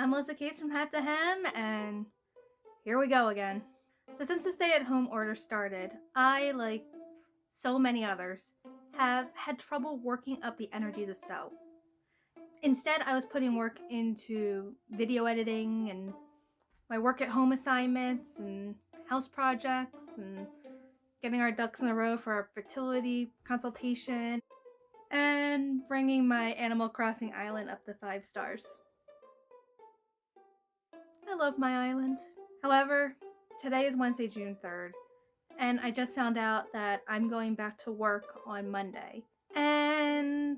I'm Melissa Case from Hat to Hem, and here we go again. So since the stay-at-home order started, I, like so many others, have had trouble working up the energy to sew. Instead, I was putting work into video editing and my work at home assignments and house projects and getting our ducks in a row for our fertility consultation and bringing my Animal Crossing island up to 5 stars. I love my island. However, today is Wednesday, June 3rd, and I just found out that I'm going back to work on Monday. And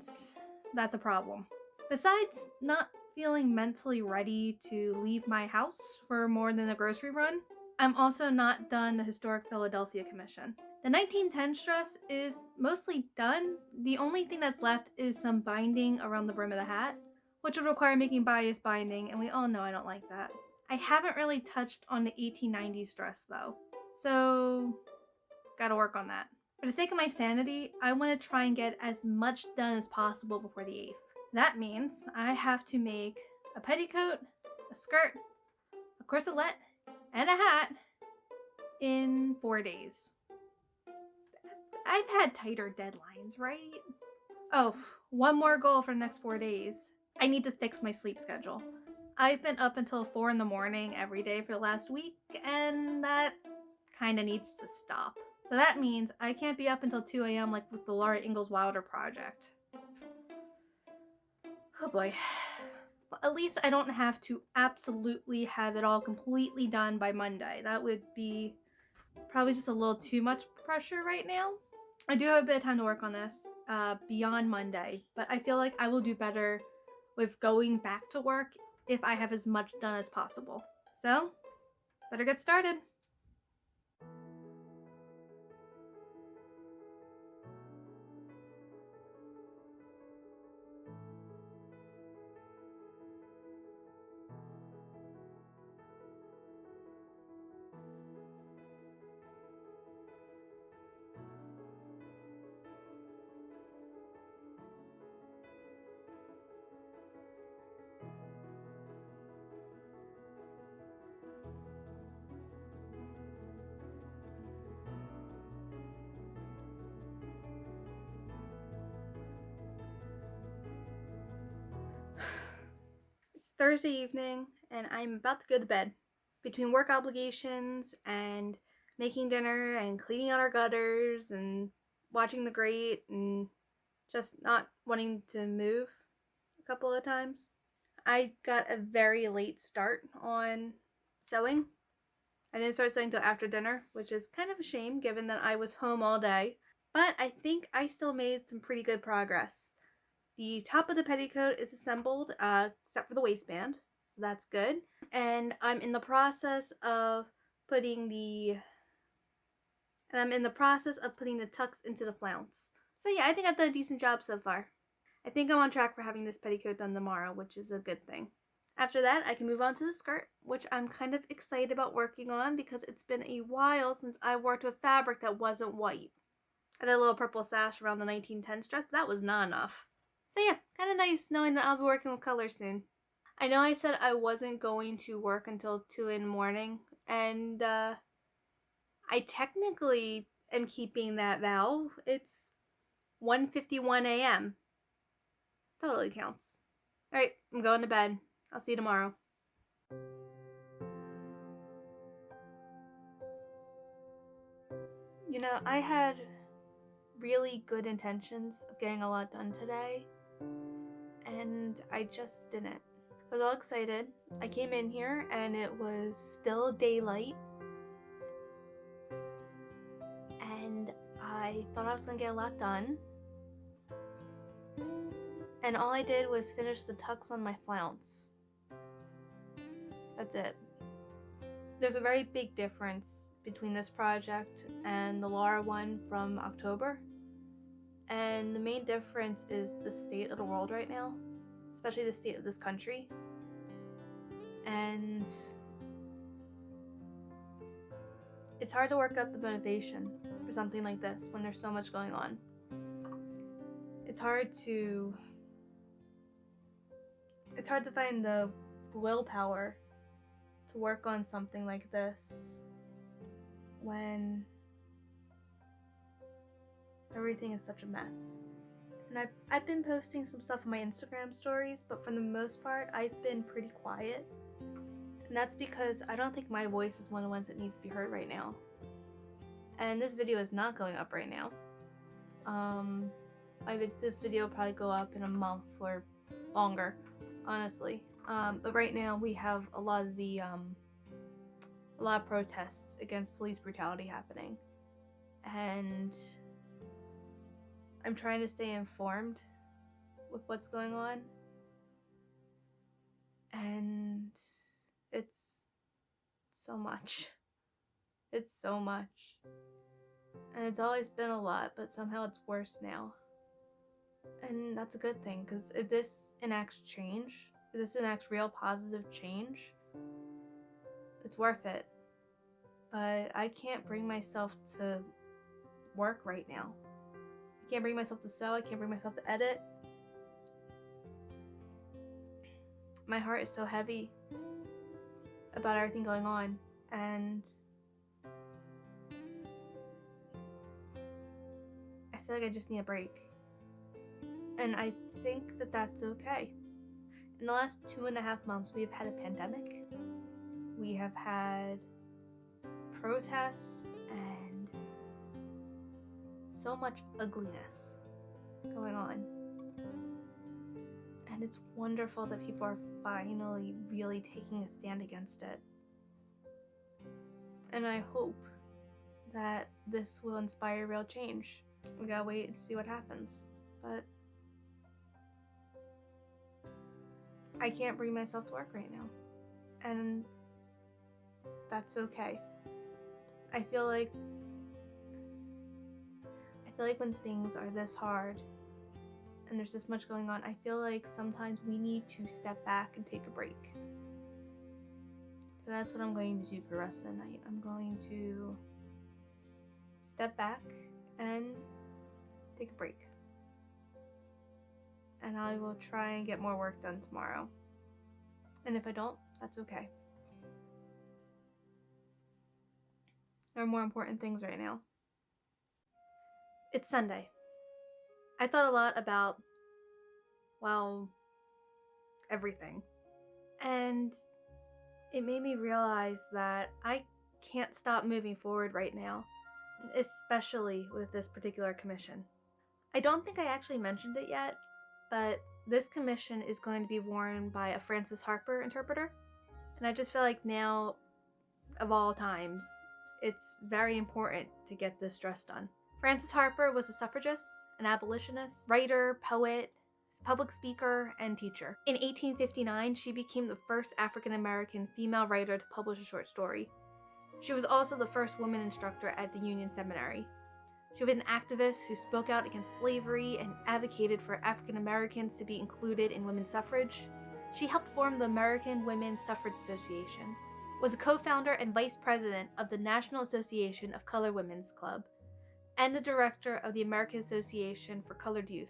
that's a problem. Besides not feeling mentally ready to leave my house for more than a grocery run, I'm also not done the Historic Philadelphia Commission. The 1910 dress is mostly done. The only thing that's left is some binding around the brim of the hat, which would require making bias binding, and we all know I don't like that. I haven't really touched on the 1890s dress though, so gotta work on that. For the sake of my sanity, I want to try and get as much done as possible before the 8th. That means I have to make a petticoat, a skirt, a corselet, and a hat in 4 days. I've had tighter deadlines, right? Oh, one more goal for the next 4 days. I need to fix my sleep schedule. I've been up until 4 in the morning every day for the last week, and that kind of needs to stop. So that means I can't be up until 2 a.m. like with the Laura Ingalls Wilder project. Oh boy. But at least I don't have to absolutely have it all completely done by Monday. That would be probably just a little too much pressure right now. I do have a bit of time to work on this beyond Monday, but I feel like I will do better with going back to work if I have as much done as possible. So, better get started. It's Thursday evening, and I'm about to go to bed. Between work obligations and making dinner and cleaning out our gutters and watching the grate and just not wanting to move a couple of times, I got a very late start on sewing. I didn't start sewing until after dinner, which is kind of a shame given that I was home all day. But I think I still made some pretty good progress. The top of the petticoat is assembled, except for the waistband, so that's good. And I'm in the process of putting the tucks into the flounce. So yeah, I think I've done a decent job so far. I think I'm on track for having this petticoat done tomorrow, which is a good thing. After that, I can move on to the skirt, which I'm kind of excited about working on because it's been a while since I worked with fabric that wasn't white. I did a little purple sash around the 1910s dress, but that was not enough. So yeah, kind of nice knowing that I'll be working with color soon. I know I said I wasn't going to work until 2 in the morning, and I technically am keeping that vow. It's 1:51 a.m. Totally counts. Alright, I'm going to bed. I'll see you tomorrow. You know, I had really good intentions of getting a lot done today, and I just didn't. I was all excited. I came in here and it was still daylight, and I thought I was gonna get a lot done, and all I did was finish the tucks on my flounce. That's it. There's a very big difference between this project and the Laura one from October, and the main difference is the state of the world right now, especially the state of this country. And it's hard to work up the motivation for something like this when there's so much going on. It's hard to find the willpower to work on something like this when everything is such a mess. And I've been posting some stuff on my Instagram stories, but for the most part, I've been pretty quiet. And that's because I don't think my voice is one of the ones that needs to be heard right now. And this video is not going up right now. This video will probably go up in a month or longer, honestly. But right now we have a lot of protests against police brutality happening. And I'm trying to stay informed with what's going on. And it's so much. It's so much. And it's always been a lot, but somehow it's worse now. And that's a good thing, because if this enacts change, if this enacts real positive change, it's worth it. But I can't bring myself to work right now. I can't bring myself to sew, I can't bring myself to edit. My heart is so heavy about everything going on, and I feel like I just need a break. And I think that that's okay. In the last 2.5 months, we've had a pandemic. We have had protests and so much ugliness going on. And it's wonderful that people are finally really taking a stand against it. And I hope that this will inspire real change. We gotta wait and see what happens. But I can't bring myself to work right now. And that's okay. I feel like when things are this hard and there's this much going on, I feel like sometimes we need to step back and take a break. So that's what I'm going to do for the rest of the night. I'm going to step back and take a break. And I will try and get more work done tomorrow. And if I don't, that's okay. There are more important things right now. It's Sunday. I thought a lot about, well, everything. And it made me realize that I can't stop moving forward right now, especially with this particular commission. I don't think I actually mentioned it yet, but this commission is going to be worn by a Frances Harper interpreter. And I just feel like now, of all times, it's very important to get this dress done. Frances Harper was a suffragist, an abolitionist, writer, poet, public speaker, and teacher. In 1859, she became the first African-American female writer to publish a short story. She was also the first woman instructor at the Union Seminary. She was an activist who spoke out against slavery and advocated for African Americans to be included in women's suffrage. She helped form the American Women's Suffrage Association, was a co-founder and vice president of the National Association of Colored Women's Club, and the director of the American Association for Colored Youth.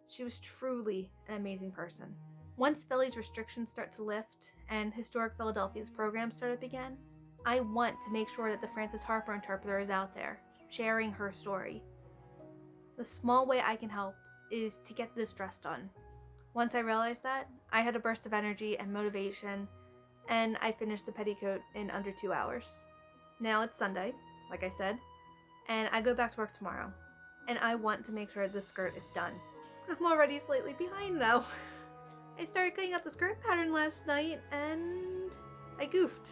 She was truly an amazing person. Once Philly's restrictions start to lift and Historic Philadelphia's program started again, I want to make sure that the Frances Harper interpreter is out there, sharing her story. The small way I can help is to get this dress done. Once I realized that, I had a burst of energy and motivation, and I finished the petticoat in under 2 hours. Now it's Sunday, like I said, and I go back to work tomorrow, and I want to make sure this skirt is done. I'm already slightly behind though. I started cutting out the skirt pattern last night, and I goofed.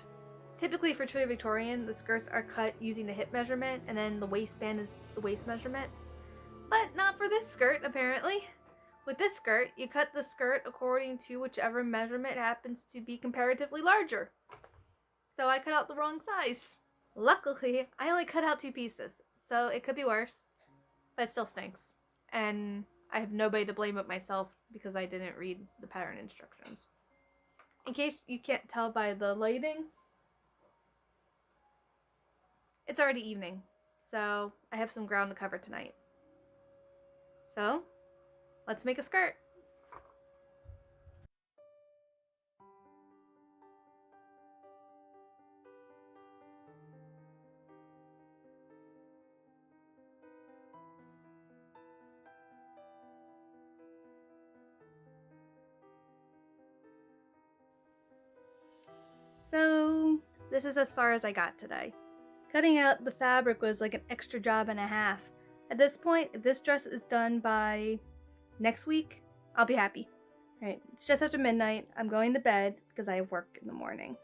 Typically for Truly Victorian, the skirts are cut using the hip measurement, and then the waistband is the waist measurement. But not for this skirt, apparently. With this skirt, you cut the skirt according to whichever measurement happens to be comparatively larger. So I cut out the wrong size. Luckily, I only cut out 2 pieces, so it could be worse, but it still stinks. And I have nobody to blame but myself because I didn't read the pattern instructions. In case you can't tell by the lighting, it's already evening, so I have some ground to cover tonight. So, let's make a skirt. So this is as far as I got today. Cutting out the fabric was like an extra job and a half. At this point, if this dress is done by next week, I'll be happy. Alright, it's just after midnight. I'm going to bed because I have work in the morning.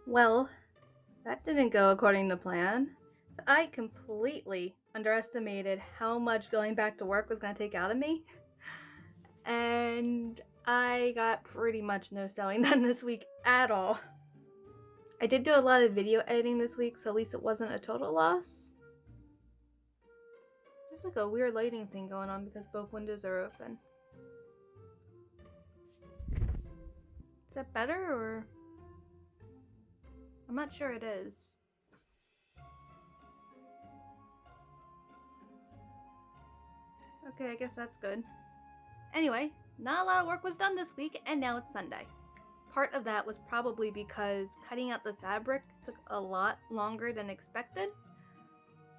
Well, that didn't go according to plan. I completely underestimated how much going back to work was going to take out of me. And I got pretty much no sewing done this week at all. I did do a lot of video editing this week, so at least it wasn't a total loss. There's like a weird lighting thing going on because both windows are open. Is that better or? I'm not sure it is. Okay, I guess that's good. Anyway, not a lot of work was done this week, and now it's Sunday. Part of that was probably because cutting out the fabric took a lot longer than expected.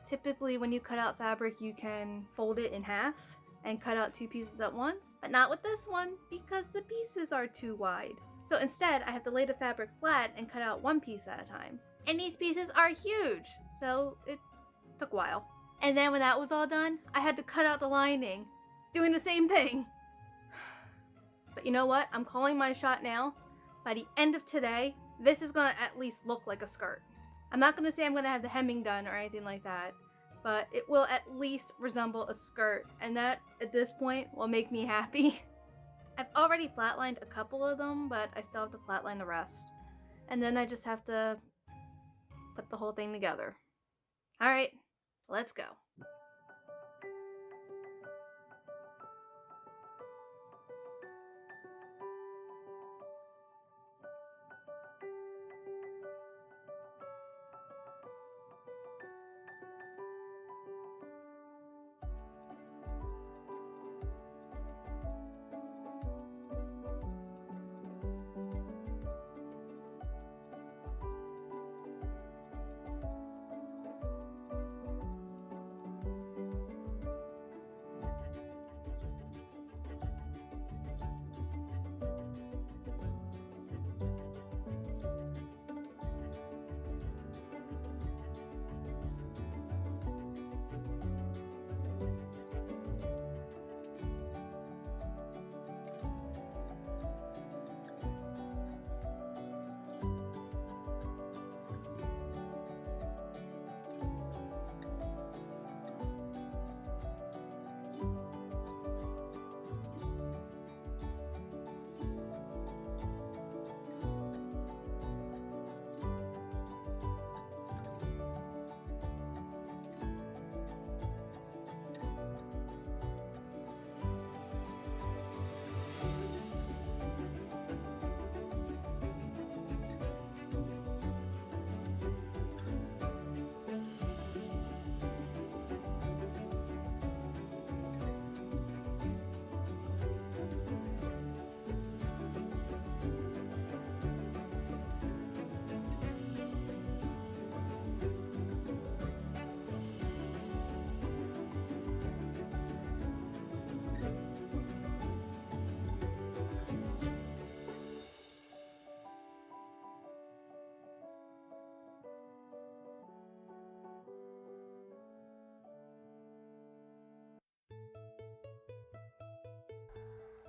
Typically, when you cut out fabric, you can fold it in half and cut out 2 pieces at once, but not with this one because the pieces are too wide. So instead, I have to lay the fabric flat and cut out 1 piece at a time. And these pieces are huge, so it took a while. And then when that was all done, I had to cut out the lining, doing the same thing. But you know what? I'm calling my shot now. By the end of today, this is gonna at least look like a skirt. I'm not gonna say I'm gonna have the hemming done or anything like that, but it will at least resemble a skirt, and that, at this point, will make me happy. I've already flatlined a couple of them, but I still have to flatline the rest. And then I just have to put the whole thing together. Alright, let's go.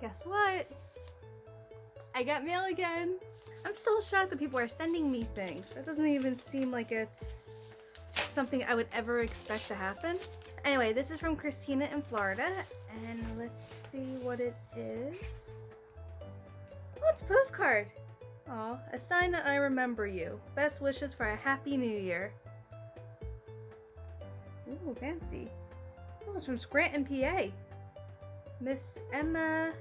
Guess what? I got mail again. I'm still shocked that people are sending me things. That doesn't even seem like it's something I would ever expect to happen. Anyway, this is from Christina in Florida, and let's see what it is. Oh, it's a postcard. Aw, a sign that I remember you. Best wishes for a happy new year. Ooh, fancy. Oh, it's from Scranton, PA. Miss Emma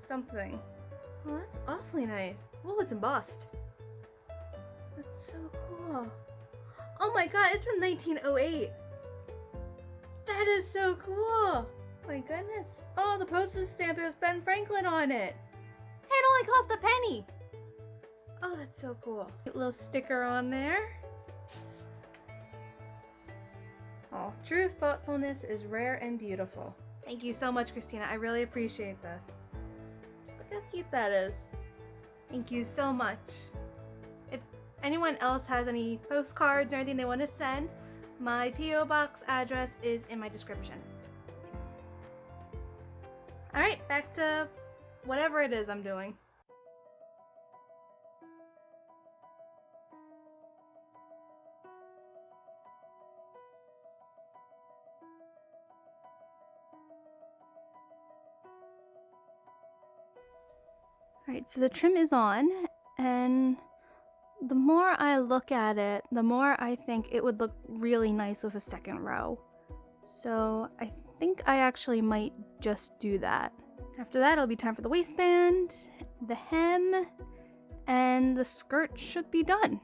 something. Oh, that's awfully nice. Oh, it's embossed. That's so cool. Oh my god, it's from 1908. That is so cool. My goodness. Oh, the postage stamp has Ben Franklin on it. It only cost a penny. Oh, that's so cool. Cute little sticker on there. Oh, true thoughtfulness is rare and beautiful. Thank you so much, Christina. I really appreciate this. Look how cute that is. Thank you so much. If anyone else has any postcards or anything they want to send, my P.O. Box address is in my description. Alright, back to whatever it is I'm doing. Alright, so the trim is on, and the more I look at it, the more I think it would look really nice with a second row. So I think I actually might just do that. After that, it'll be time for the waistband, the hem, and the skirt should be done.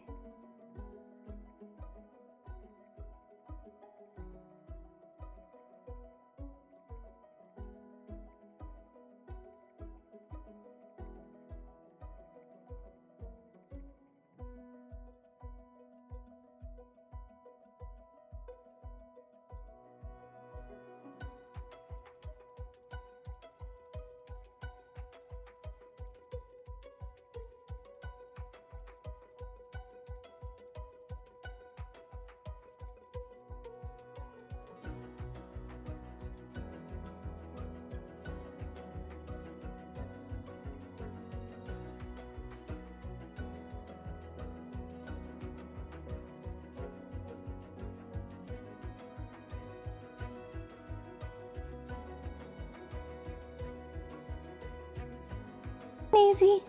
Maisie?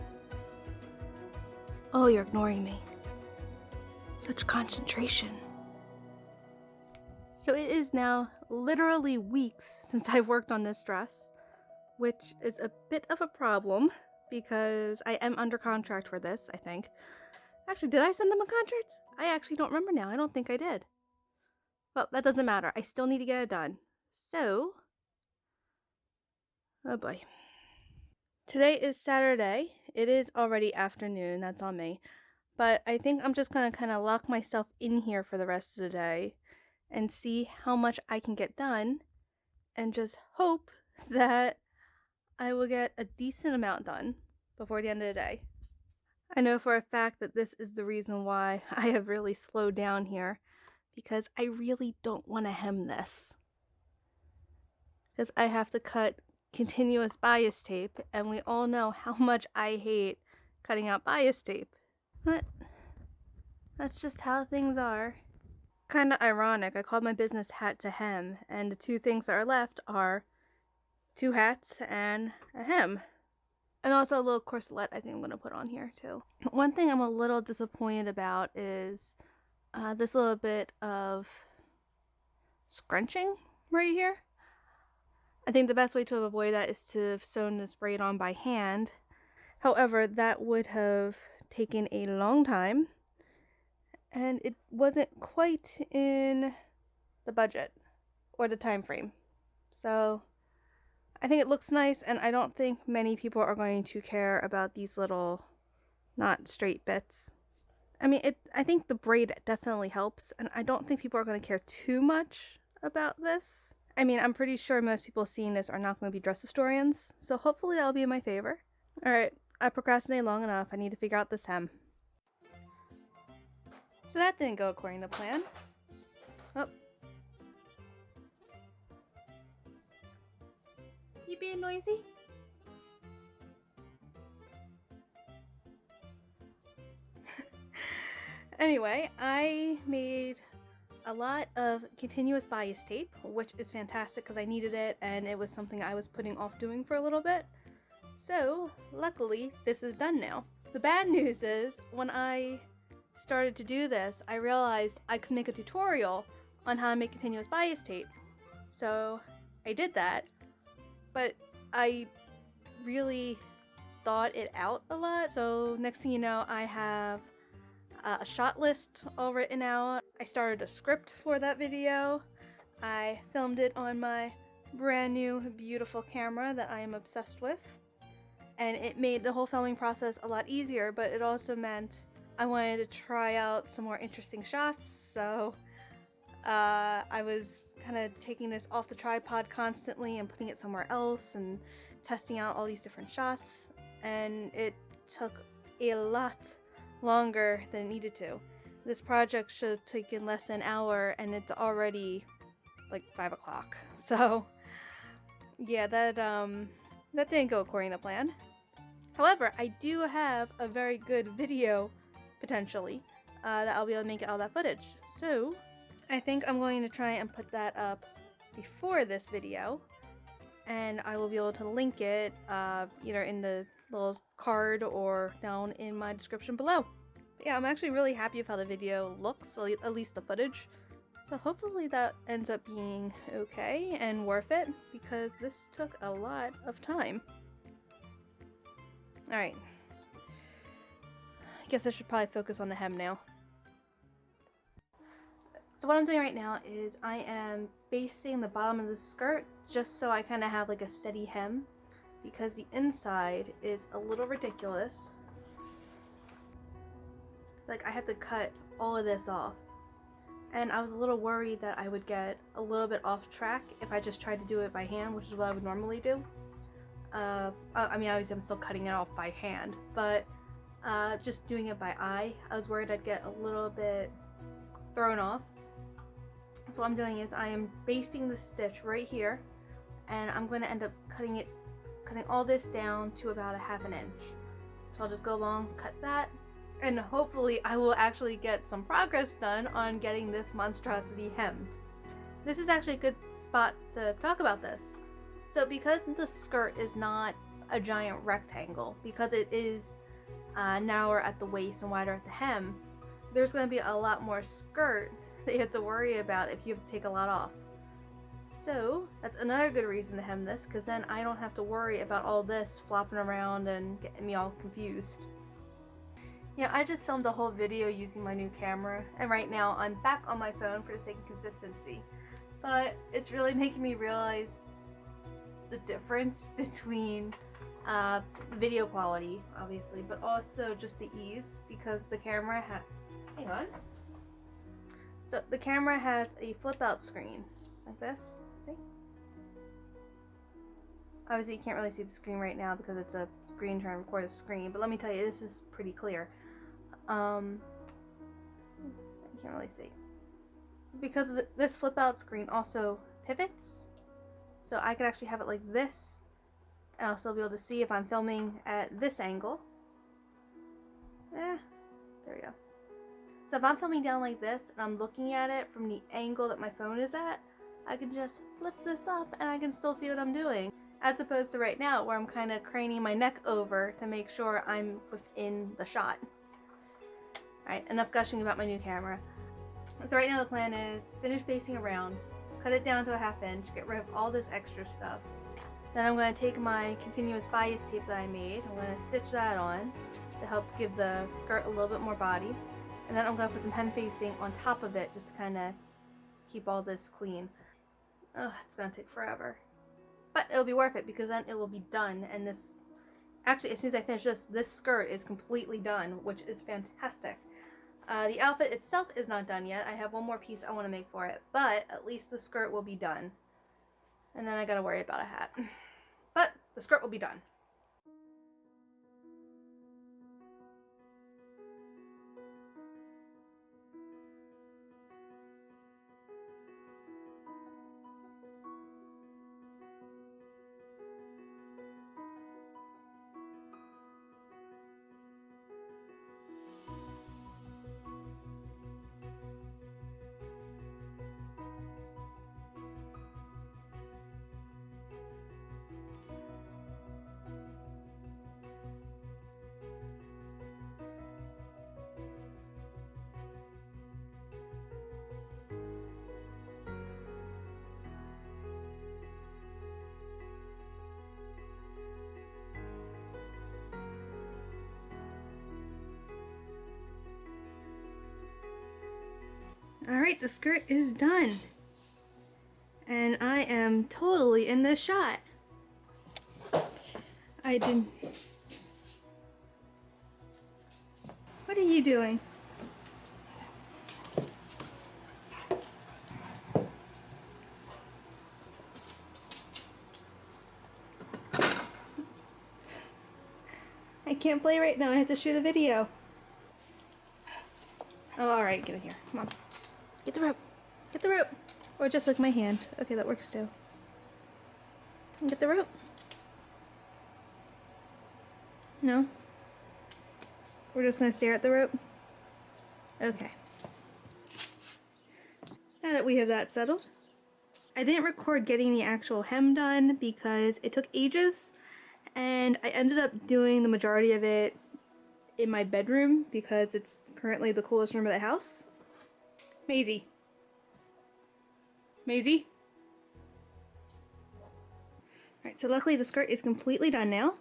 Oh, you're ignoring me. Such concentration. So it is now literally weeks since I've worked on this dress, which is a bit of a problem because I am under contract for this, I think. Actually, did I send them a contract? I actually don't remember now. I don't think I did. Well, that doesn't matter. I still need to get it done. So, oh boy. Today is Saturday. It is already afternoon. That's on me. But I think I'm just going to kind of lock myself in here for the rest of the day and see how much I can get done and just hope that I will get a decent amount done before the end of the day. I know for a fact that this is the reason why I have really slowed down here, because I really don't want to hem this. Because I have to cut continuous bias tape, and we all know how much I hate cutting out bias tape. But that's just how things are. Kinda ironic, I called my business Hat to Hem, and the two things that are left are 2 hats and a hem. And also a little corselet I think I'm going to put on here too. One thing I'm a little disappointed about is this little bit of scrunching right here. I think the best way to avoid that is to have sewn this braid on by hand. However, that would have taken a long time, and it wasn't quite in the budget or the time frame. So I think it looks nice, and I don't think many people are going to care about these little not straight bits. I mean, I think the braid definitely helps, and I don't think people are going to care too much about this. I mean, I'm pretty sure most people seeing this are not going to be dress historians, so hopefully that'll be in my favor. Alright, I procrastinated long enough. I need to figure out this hem. So that didn't go according to plan. Oh. You being noisy? Anyway, I made a lot of continuous bias tape, which is fantastic because I needed it and it was something I was putting off doing for a little bit. So, luckily, this is done now. The bad news is, when I started to do this, I realized I could make a tutorial on how to make continuous bias tape. So, I did that, but I really thought it out a lot. So, next thing you know, I have a shot list all written out. I started a script for that video. I filmed it on my brand new beautiful camera that I am obsessed with, and it made the whole filming process a lot easier, but it also meant I wanted to try out some more interesting shots, so I was kind of taking this off the tripod constantly and putting it somewhere else and testing out all these different shots, and it took a lot longer than it needed to. This project should have taken less than an hour, and it's already like 5 o'clock. So yeah, that didn't go according to plan. However, I do have a very good video, potentially, that I'll be able to make all that footage. So I think I'm going to try and put that up before this video, and I will be able to link it either in the little card or down in my description below. But yeah, I'm actually really happy with how the video looks, at least the footage. So hopefully that ends up being okay and worth it, because this took a lot of time. Alright. I guess I should probably focus on the hem now. So what I'm doing right now is I am basting the bottom of the skirt just so I kind of have like a steady hem, because the inside is a little ridiculous. It's like I have to cut all of this off. And I was a little worried that I would get a little bit off track if I just tried to do it by hand, which is what I would normally do. I mean, obviously I'm still cutting it off by hand, but just doing it by eye, I was worried I'd get a little bit thrown off. So what I'm doing is I am basting the stitch right here, and I'm going to end up cutting all this down to about 1/2 inch. So I'll just go along, cut that, and hopefully I will actually get some progress done on getting this monstrosity hemmed. This is actually a good spot to talk about this. So because the skirt is not a giant rectangle, because it is narrower at the waist and wider at the hem, there's going to be a lot more skirt that you have to worry about if you have to take a lot off. So that's another good reason to hem this, because then I don't have to worry about all this flopping around and getting me all confused. Yeah, I just filmed a whole video using my new camera, and right now I'm back on my phone for the sake of consistency. But it's really making me realize the difference between video quality, obviously, but also just the ease, because the camera has... Hang on. So the camera has a flip out screen, like this, see? Obviously you can't really see the screen right now because it's a screen trying to record a screen, but let me tell you, this is pretty clear. You can't really see. Because this flip out screen also pivots, so I could actually have it like this, and I'll still be able to see if I'm filming at this angle. There we go. So if I'm filming down like this, and I'm looking at it from the angle that my phone is at, I can just flip this up and I can still see what I'm doing. As opposed to right now, where I'm kind of craning my neck over to make sure I'm within the shot. Alright, enough gushing about my new camera. So right now the plan is finish basting around, cut it down to 1/2 inch, get rid of all this extra stuff. Then I'm going to take my continuous bias tape that I made, I'm going to stitch that on to help give the skirt a little bit more body. And then I'm going to put some hem basting on top of it just to kind of keep all this clean. Oh, it's going to take forever. But it'll be worth it, because then it will be done, and this... Actually, as soon as I finish this skirt is completely done, which is fantastic. The outfit itself is not done yet. I have one more piece I want to make for it, but at least the skirt will be done. And then I gotta worry about a hat. But the skirt will be done. Alright, the skirt is done. And I am totally in this shot. I didn't... What are you doing? I can't play right now. I have to shoot a video. Oh, alright, get in here. Come on. Get the rope. Get the rope. Or just like my hand. Okay, that works too. Get the rope. No? We're just gonna stare at the rope? Okay. Now that we have that settled, I didn't record getting the actual hem done because it took ages, and I ended up doing the majority of it in my bedroom because it's currently the coolest room of the house. Maisie. Maisie? Alright, so luckily the skirt is completely done now.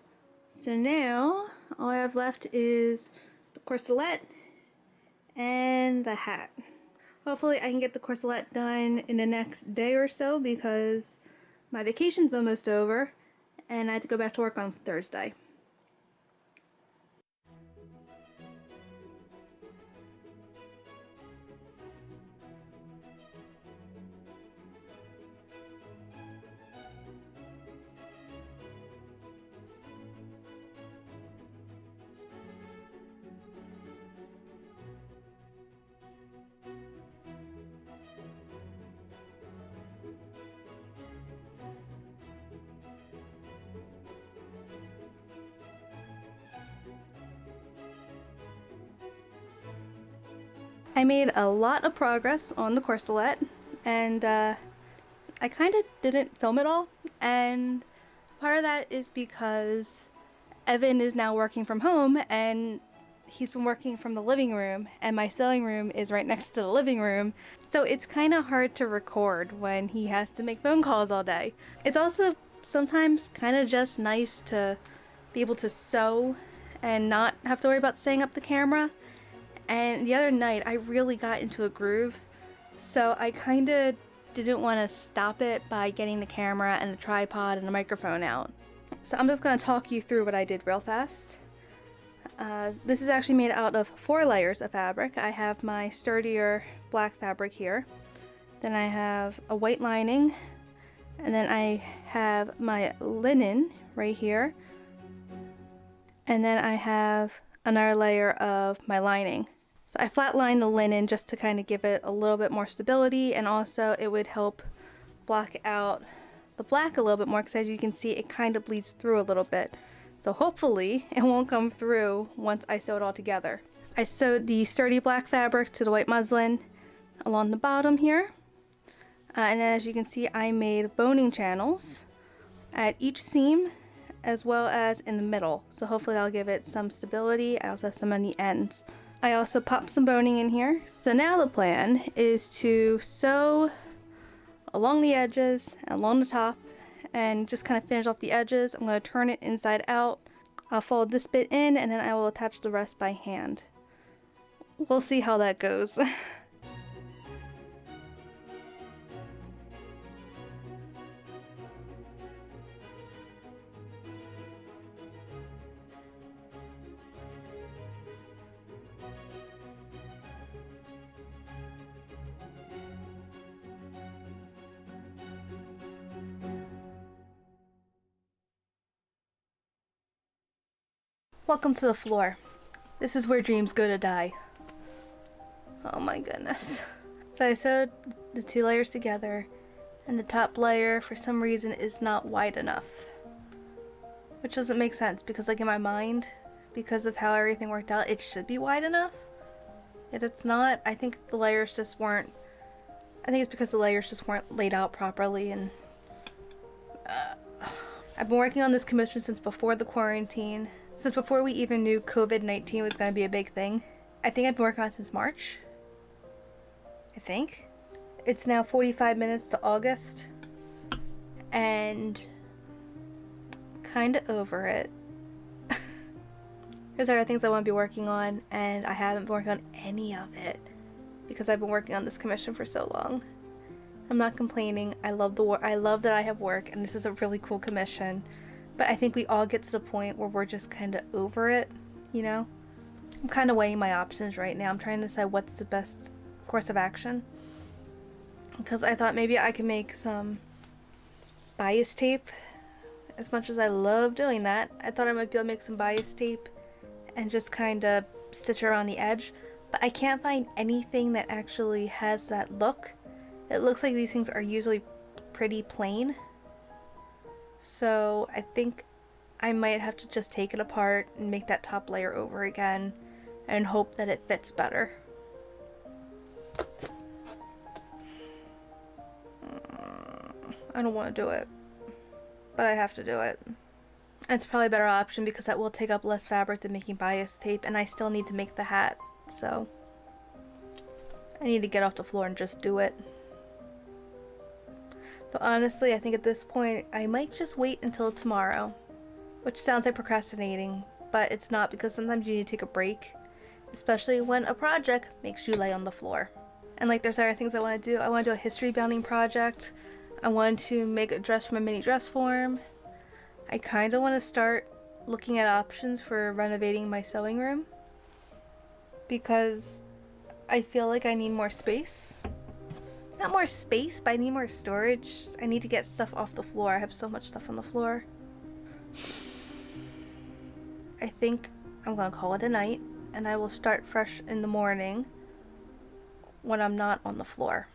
So now all I have left is the corselet and the hat. Hopefully I can get the corselet done in the next day or so because my vacation's almost over and I have to go back to work on Thursday. I made a lot of progress on the corselet, and I kind of didn't film it all, and part of that is because Evan is now working from home and he's been working from the living room, and my sewing room is right next to the living room, so it's kind of hard to record when he has to make phone calls all day. It's also sometimes kind of just nice to be able to sew and not have to worry about setting up the camera. And the other night I really got into a groove, so I kind of didn't want to stop it by getting the camera and the tripod and the microphone out. So I'm just going to talk you through what I did real fast. This is actually made out of 4 layers of fabric. I have my sturdier black fabric here, then I have a white lining, and then I have my linen right here, and then I have another layer of my lining. So I flatlined the linen just to kind of give it a little bit more stability, and also it would help block out the black a little bit more because as you can see it kind of bleeds through a little bit. So hopefully it won't come through once I sew it all together. I sewed the sturdy black fabric to the white muslin along the bottom here. And then as you can see I made boning channels at each seam as well as in the middle. So hopefully that'll give it some stability. I also have some on the ends. I also popped some boning in here. So now the plan is to sew along the edges and along the top and just kind of finish off the edges. I'm going to turn it inside out. I'll fold this bit in and then I will attach the rest by hand. We'll see how that goes. Welcome to the floor. This is where dreams go to die. Oh my goodness. So I sewed the 2 layers together, and the top layer for some reason is not wide enough. Which doesn't make sense because like in my mind, because of how everything worked out, it should be wide enough. Yet it's not. I think the layers just weren't, I think it's because the layers just weren't laid out properly, and I've been working on this commission since before the quarantine. Since before we even knew COVID-19 was going to be a big thing. I think I've been working on it since March. I think. It's now 45 minutes to August. And kind of over it. There's other things I want to be working on, and I haven't been working on any of it because I've been working on this commission for so long. I'm not complaining. I love the work. I love that I have work, and this is a really cool commission. But I think we all get to the point where we're just kind of over it, you know? I'm kind of weighing my options right now. I'm trying to decide what's the best course of action. Because I thought maybe I could make some bias tape. As much as I love doing that, I thought I might be able to make some bias tape and just kind of stitch around the edge. But I can't find anything that actually has that look. It looks like these things are usually pretty plain. So I think I might have to just take it apart and make that top layer over again and hope that it fits better. I don't want to do it, but I have to do it. It's probably a better option because that will take up less fabric than making bias tape, and I still need to make the hat, so I need to get off the floor and just do it. Though honestly, I think at this point I might just wait until tomorrow, which sounds like procrastinating, but it's not, because sometimes you need to take a break, especially when a project makes you lay on the floor. And like, there's other things I want to do. I want to do a history bounding project. I want to make a dress from a mini dress form. I kind of want to start looking at options for renovating my sewing room because I feel like I need more space. Not more space, but I need more storage. I need to get stuff off the floor. I have so much stuff on the floor. I think I'm gonna call it a night, and I will start fresh in the morning when I'm not on the floor.